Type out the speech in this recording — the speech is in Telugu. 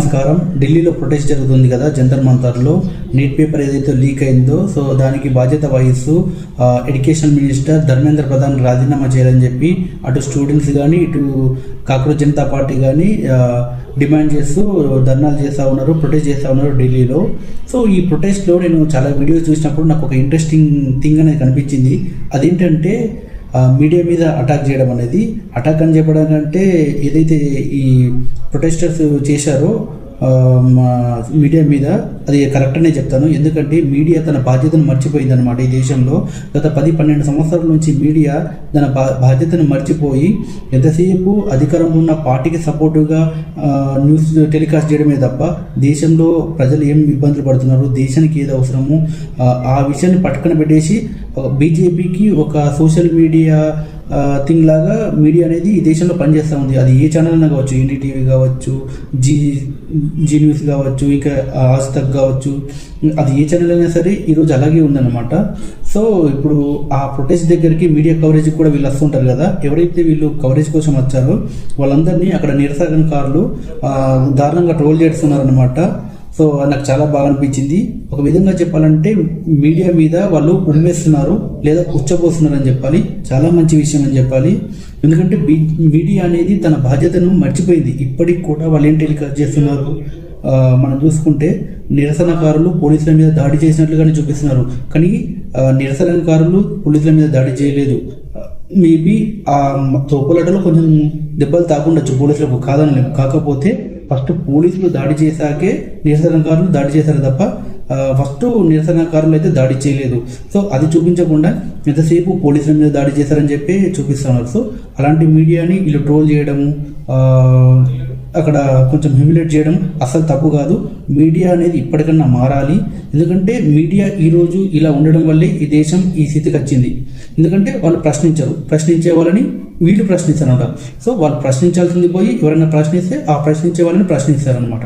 నమస్కారం. ఢిల్లీలో ప్రొటెస్ట్ జరుగుతుంది కదా, జంతర్ మంతర్లో నీట్ పేపర్ ఏదైతే లీక్ అయిందో, సో దానికి బాధ్యత వహిస్తూ ఎడ్యుకేషన్ మినిస్టర్ ధర్మేంద్ర ప్రధాన్ రాజీనామా చేయాలని చెప్పి అటు స్టూడెంట్స్ కానీ ఇటు కాక్రోచ్ జనతా పార్టీ కానీ డిమాండ్ చేస్తూ ధర్నాలు చేస్తూ ఉన్నారు, ప్రొటెస్ట్ చేస్తూ ఉన్నారు ఢిల్లీలో. సో ఈ ప్రొటెస్ట్లో నేను చాలా వీడియోస్ చూసినప్పుడు నాకు ఒక ఇంట్రెస్టింగ్ థింగ్ అనేది కనిపించింది. అదేంటంటే మీడియా మీద అటాక్ చేయడం అనేది. అటాక్ అని చెప్పడం కంటే ఏదైతే ఈ ప్రొటెస్టర్స్ చేశారో మీడియా మీద, అది కరెక్ట్ అనే చెప్తాను. ఎందుకంటే మీడియా తన బాధ్యతను మర్చిపోయింది అనమాట. ఈ దేశంలో గత 10-12 సంవత్సరాల నుంచి మీడియా తన బాధ్యతను మర్చిపోయి ఎంతసేపు అధికారంలో ఉన్న పార్టీకి సపోర్టుగా న్యూస్ టెలికాస్ట్ చేయడమే తప్ప దేశంలో ప్రజలు ఏం ఇబ్బందులు పడుతున్నారు, దేశానికి ఏది అవసరము ఆ విషయాన్ని పట్టుకొని పెట్టేసి బీజేపీకి ఒక సోషల్ మీడియా థింగ్ లాగా మీడియా అనేది ఈ దేశంలో పనిచేస్తూ ఉంది. అది ఏ ఛానల్ అయినా కావచ్చు, ఎన్డీటీవీ కావచ్చు, జీ న్యూస్ కావచ్చు, ఇంకా ఆజ్ తక్ కావచ్చు, అది ఏ ఛానల్ అయినా సరే ఈరోజు అలాగే ఉందన్నమాట. సో ఇప్పుడు ఆ ప్రొటెస్ట్ దగ్గరికి మీడియా కవరేజ్ కూడా వీళ్ళు వస్తుంటారు కదా, ఎవరైతే వీళ్ళు కవరేజ్ కోసం వచ్చారో వాళ్ళందరినీ అక్కడ నిరసనకారులు దారుణంగా ట్రోల్ చేస్తున్నారనమాట. సో నాకు చాలా బాగా అనిపించింది. ఒక విధంగా చెప్పాలంటే మీడియా మీద వాళ్ళు ఉమ్మేస్తున్నారు లేదా ఉచ్చపోస్తున్నారు అని చెప్పాలి. చాలా మంచి విషయం అని చెప్పాలి. ఎందుకంటే మీడియా అనేది తన బాధ్యతను మర్చిపోయింది. ఇప్పటికి కూడా వాళ్ళు ఏం టెలికాస్ట్ చేస్తున్నారు, మనం చూసుకుంటే నిరసనకారులు పోలీసుల మీద దాడి చేసినట్లుగానే చూపిస్తున్నారు. కానీ నిరసనకారులు పోలీసుల మీద దాడి చేయలేదు. మేబీ ఆ తోపులాటలో కొంచెం దెబ్బలు తాకుండొచ్చు పోలీసులకు, కాదని. కాకపోతే ఫస్ట్ పోలీసులు దాడి చేశాకే నిరసనకారులు దాడి చేశారు తప్ప ఫస్ట్ నిరసనకారులు అయితే దాడి చేయలేదు. సో అది చూపించకుండా ఎంతసేపు పోలీసుల మీద దాడి చేశారని చెప్పి చూపిస్తున్నారు. సో అలాంటి మీడియాని వీళ్ళు ట్రోల్ చేయడము, అక్కడ కొంచెం హ్యూమిలేట్ చేయడం అసలు తప్పు కాదు. మీడియా అనేది ఇప్పటికన్నా మారాలి. ఎందుకంటే మీడియా ఈరోజు ఇలా ఉండడం వల్లే ఈ దేశం ఈ స్థితికి వచ్చింది. ఎందుకంటే వాళ్ళు ప్రశ్నించే వాళ్ళని వీళ్ళు ప్రశ్నిస్తారనమాట. సో వాళ్ళు ప్రశ్నించాల్సింది పోయి ఎవరైనా ప్రశ్నిస్తే ఆ ప్రశ్నించే వాళ్ళని ప్రశ్నిస్తారనమాట.